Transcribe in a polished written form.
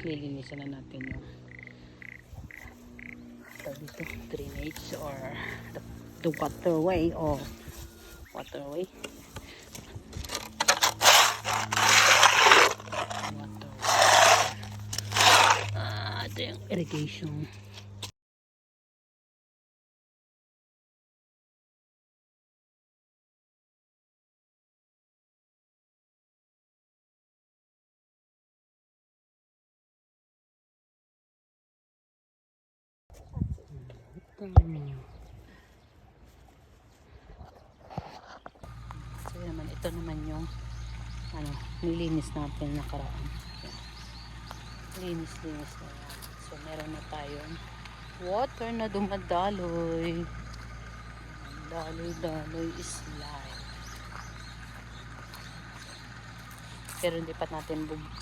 lilinisan na natin yung dito, drainage or the waterway or waterway. Ito yung irrigation. So naman, ito naman yung nilinis natin nakaraan. Linis na yan. So meron na tayong water na dumadaloy. Daloy is life. Pero hindi pa natin bubuksan.